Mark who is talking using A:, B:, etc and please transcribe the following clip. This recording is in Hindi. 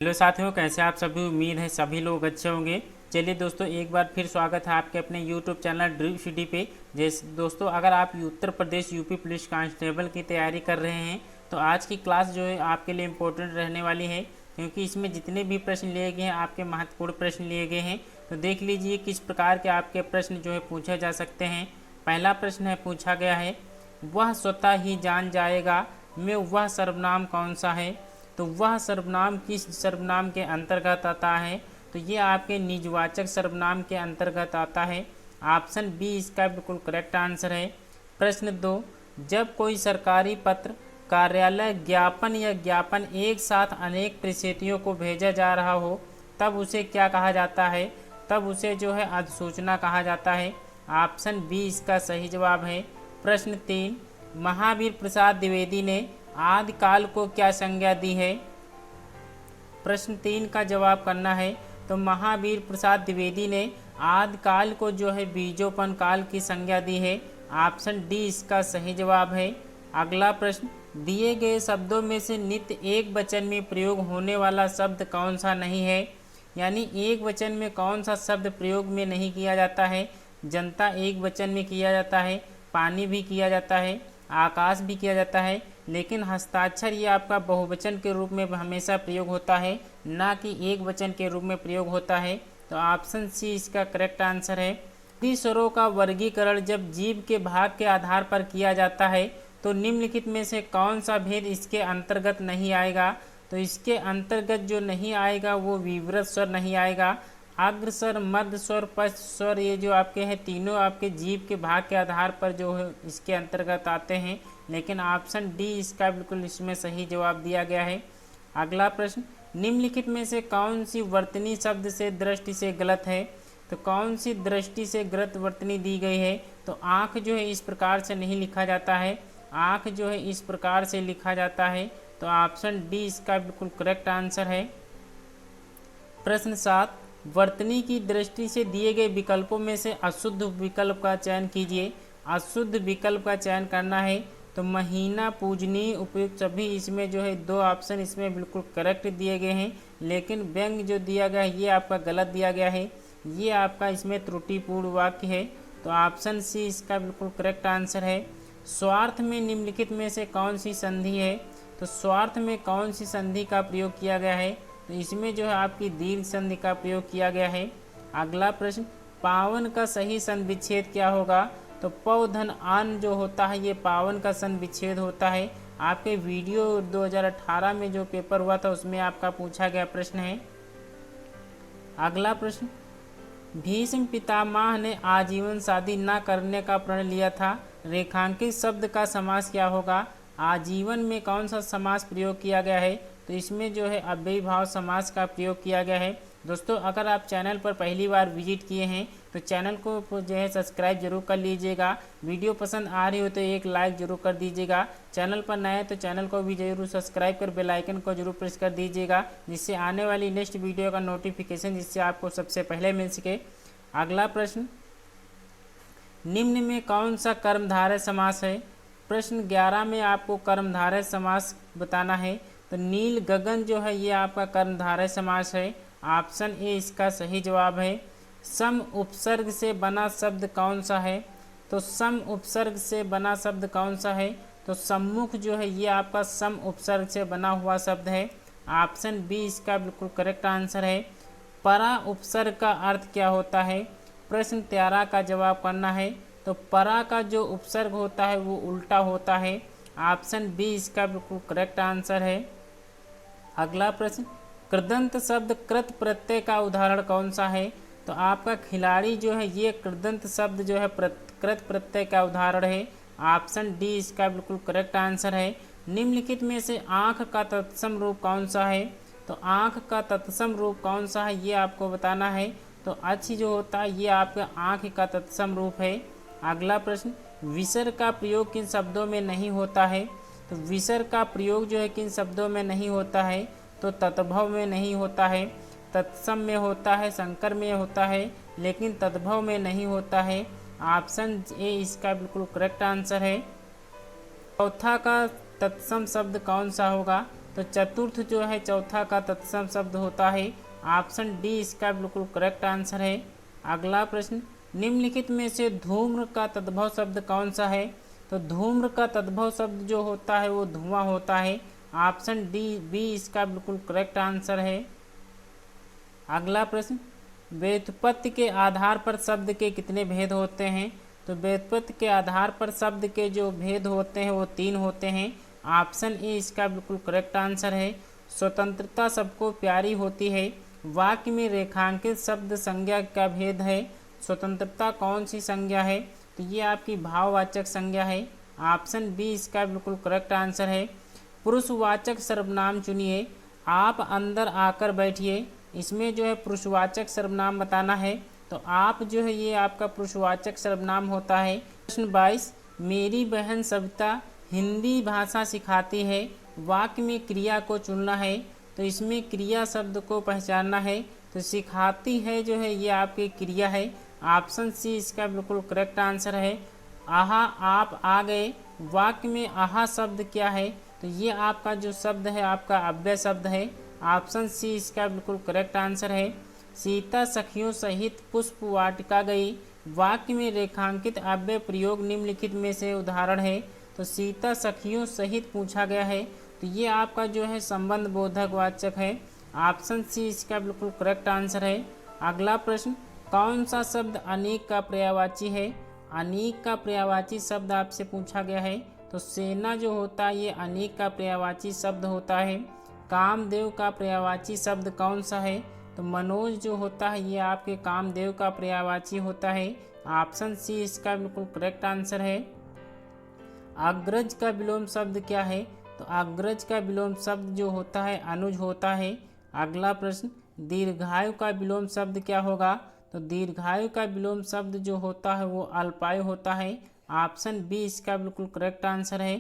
A: हेलो साथियों, कैसे आप सभी। उम्मीद है सभी लोग अच्छे होंगे। चलिए दोस्तों, एक बार फिर स्वागत है आपके अपने यूट्यूब चैनल ड्रीम सिटी पे। जैसे दोस्तों, अगर आप Uttar Pradesh UP police constable की तैयारी कर रहे हैं तो आज की क्लास जो है आपके लिए इम्पोर्टेंट रहने वाली है, क्योंकि इसमें जितने भी प्रश्न लिए गए हैं आपके महत्वपूर्ण प्रश्न लिए गए हैं। तो देख लीजिए किस प्रकार के आपके प्रश्न जो है पूछे जा सकते हैं। पहला प्रश्न है, पूछा गया है वह स्वतः ही जान जाएगा में वह सर्वनाम कौन सा है। तो वह सर्वनाम किस सर्वनाम के अंतर्गत आता है। तो ये आपके निजवाचक सर्वनाम के अंतर्गत आता है। ऑप्शन बी इसका बिल्कुल करेक्ट आंसर है। प्रश्न 2, जब कोई सरकारी पत्र, कार्यालय, ज्ञापन या ज्ञापन एक साथ अनेक परिस्थितियों को भेजा जा रहा हो तब उसे क्या कहा जाता है। तब उसे जो है अधिसूचना कहा जाता है। ऑप्शन बी इसका सही जवाब है। प्रश्न 3, महावीर प्रसाद द्विवेदी ने आदिकाल को क्या संज्ञा दी है। प्रश्न 3 का जवाब करना है। तो महावीर प्रसाद द्विवेदी ने आदिकाल को जो है बीजोपन काल की संज्ञा दी है। ऑप्शन डी इसका सही जवाब है। अगला प्रश्न, दिए गए शब्दों में से नित्य एक वचन में प्रयोग होने वाला शब्द कौन सा नहीं है। यानी एक वचन में कौन सा शब्द प्रयोग में नहीं किया जाता है। जनता एक वचन में किया जाता है, पानी भी किया जाता है, आकाश भी किया जाता है, लेकिन हस्ताक्षर ये आपका बहुवचन के रूप में हमेशा प्रयोग होता है, ना कि एक वचन के रूप में प्रयोग होता है। तो ऑप्शन सी इसका करेक्ट आंसर है। सभी स्वरों का वर्गीकरण जब जीव के भाग के आधार पर किया जाता है तो निम्नलिखित में से कौन सा भेद इसके अंतर्गत नहीं आएगा। तो इसके अंतर्गत जो नहीं आएगा वो विवृत स्वर नहीं आएगा। अग्र स्वर, मध्य स्वर, पश्च स्वर, ये जो आपके हैं तीनों आपके जीव के भाग के आधार पर जो है इसके अंतर्गत आते हैं, लेकिन ऑप्शन डी इसका बिल्कुल इसमें सही जवाब दिया गया है। अगला प्रश्न, निम्नलिखित में से कौन सी वर्तनी शब्द से दृष्टि से गलत है। तो कौन सी दृष्टि से गलत वर्तनी दी गई है। तो आँख जो है इस प्रकार से नहीं लिखा जाता है, आँख जो है इस प्रकार से लिखा जाता है। तो ऑप्शन डी इसका बिल्कुल करेक्ट आंसर है। प्रश्न 7, वर्तनी की दृष्टि से दिए गए विकल्पों में से अशुद्ध विकल्प का चयन कीजिए। अशुद्ध विकल्प का चयन करना है। तो महीना, पूजनीय, उपयुक्त, सभी इसमें जो है दो ऑप्शन इसमें बिल्कुल करेक्ट दिए गए हैं, लेकिन व्यंग जो दिया गया है ये आपका गलत दिया गया है, ये आपका इसमें त्रुटिपूर्ण वाक्य है। तो ऑप्शन सी इसका बिल्कुल करेक्ट आंसर है। स्वार्थ में निम्नलिखित में से कौन सी संधि है। तो स्वार्थ में कौन सी संधि का प्रयोग किया गया है। तो इसमें जो है आपकी दीर्घ संधि का प्रयोग किया गया है। अगला प्रश्न, पावन का सही संधि विच्छेद क्या होगा। तो पौधन आन जो होता है ये पावन का संधि विच्छेद होता है। आपके वीडियो 2018 में जो पेपर हुआ था उसमें आपका पूछा गया प्रश्न है। अगला प्रश्न, भीष्म पितामह ने आजीवन शादी न करने का प्रण लिया था। रेखांकित शब्द का समास क्या होगा। आजीवन में कौन सा समास प्रयोग किया गया है। तो इसमें जो है अव्ययी भाव समास का प्रयोग किया गया है। दोस्तों, अगर आप चैनल पर पहली बार विजिट किए हैं तो चैनल को जो है सब्सक्राइब जरूर कर लीजिएगा। वीडियो पसंद आ रही हो तो एक लाइक जरूर कर दीजिएगा। चैनल पर नए तो चैनल को भी जरूर सब्सक्राइब कर बेल आइकन को जरूर प्रेस कर दीजिएगा, जिससे आने वाली नेक्स्ट वीडियो का नोटिफिकेशन जिससे आपको सबसे पहले मिल सके। अगला प्रश्न, निम्न में कौन सा कर्मधारय समास है। प्रश्न 11 में आपको कर्मधारय समास बताना है। तो नील गगन जो है ये आपका कर्मधारय समास है। ऑप्शन ए इसका सही जवाब है। सम उपसर्ग से बना शब्द कौन सा है। तो सम उपसर्ग से बना शब्द कौन सा है। तो सम्मुख जो है ये आपका सम उपसर्ग से बना हुआ शब्द है। ऑप्शन बी इसका बिल्कुल करेक्ट आंसर है। परा उपसर्ग का अर्थ क्या होता है। प्रश्न 13 का जवाब करना है। तो परा का जो उपसर्ग होता है वो उल्टा होता है। ऑप्शन बी इसका बिल्कुल करेक्ट आंसर है। अगला प्रश्न, कृदंत शब्द कृत प्रत्यय का उदाहरण कौन सा है। तो आपका खिलाड़ी जो है ये कृदंत शब्द जो है कृत प्रत्यय का उदाहरण है। ऑप्शन डी इसका बिल्कुल करेक्ट आंसर है। निम्नलिखित में से आँख का तत्सम रूप कौन सा है। तो आँख का तत्सम रूप कौन सा है ये आपको बताना है। तो अच्छी जो होता है ये आपका आँख का तत्सम रूप है। अगला प्रश्न, विसर्ग का प्रयोग किन शब्दों में नहीं होता है। तो विसर्ग का प्रयोग जो है किन शब्दों में नहीं होता है। तो तद्भव में नहीं होता है, तत्सम में होता है, संकर में होता है, लेकिन तद्भव में नहीं होता है। ऑप्शन ए इसका बिल्कुल करेक्ट आंसर है। चौथा का तत्सम शब्द कौन सा होगा। तो चतुर्थ जो है चौथा का तत्सम शब्द होता है। ऑप्शन डी इसका बिल्कुल करेक्ट आंसर है। अगला प्रश्न, निम्नलिखित में से धूम्र का तद्भव शब्द कौन सा है? तो धूम्र का तद्भव शब्द जो होता है वो धुआं होता है। ऑप्शन डी बी इसका बिल्कुल करेक्ट आंसर है। अगला प्रश्न, व्युत्पत्ति के आधार पर शब्द के कितने भेद होते हैं? तो व्युत्पत्ति के आधार पर शब्द के जो भेद होते हैं वो 3 होते हैं। ऑप्शन ए इसका बिल्कुल करेक्ट आंसर है। स्वतंत्रता सबको प्यारी होती है। वाक्य में रेखांकित शब्द संज्ञा का भेद है। स्वतंत्रता कौन सी संज्ञा है? तो ये आपकी भाववाचक संज्ञा है। ऑप्शन बी इसका बिल्कुल करेक्ट आंसर है। पुरुषवाचक सर्वनाम चुनिए। आप अंदर आकर बैठिए, इसमें जो है पुरुषवाचक सर्वनाम बताना है। तो आप जो है ये आपका पुरुषवाचक सर्वनाम होता है। प्रश्न 22, मेरी बहन सविता हिंदी भाषा सिखाती है। वाक्य में क्रिया को चुनना है। तो इसमें क्रिया शब्द को पहचानना है। तो सिखाती है जो है ये आपकी क्रिया है। ऑप्शन सी इसका बिल्कुल करेक्ट आंसर है। आहा आप आ गए। वाक्य में आहा शब्द क्या है? तो ये आपका जो शब्द है आपका अव्यय शब्द है। ऑप्शन सी इसका बिल्कुल करेक्ट आंसर है। सीता सखियों सहित पुष्प वाटिका गई। वाक्य में रेखांकित अव्यय प्रयोग निम्नलिखित में से उदाहरण है। तो सीता सखियों सहित पूछा गया है, तो ये आपका जो है संबंध बोधक वाचक है। ऑप्शन सी इसका बिल्कुल करेक्ट आंसर है। अगला प्रश्न, कौन सा शब्द अनेक का पर्यायवाची है? अनेक का पर्यायवाची शब्द आपसे पूछा गया है। तो सेना जो होता है ये अनेक का पर्यायवाची शब्द होता है। कामदेव का पर्यायवाची शब्द कौन सा है? तो मनोज जो होता है ये आपके कामदेव का पर्यायवाची होता है। ऑप्शन सी इसका बिल्कुल करेक्ट आंसर है। अग्रज का विलोम शब्द क्या है? तो अग्रज का विलोम शब्द जो होता है अनुज होता है। अगला प्रश्न, दीर्घायु का विलोम शब्द क्या होगा? तो दीर्घायु का विलोम शब्द जो होता है वो अल्पायु होता है। ऑप्शन बी इसका बिल्कुल करेक्ट आंसर है।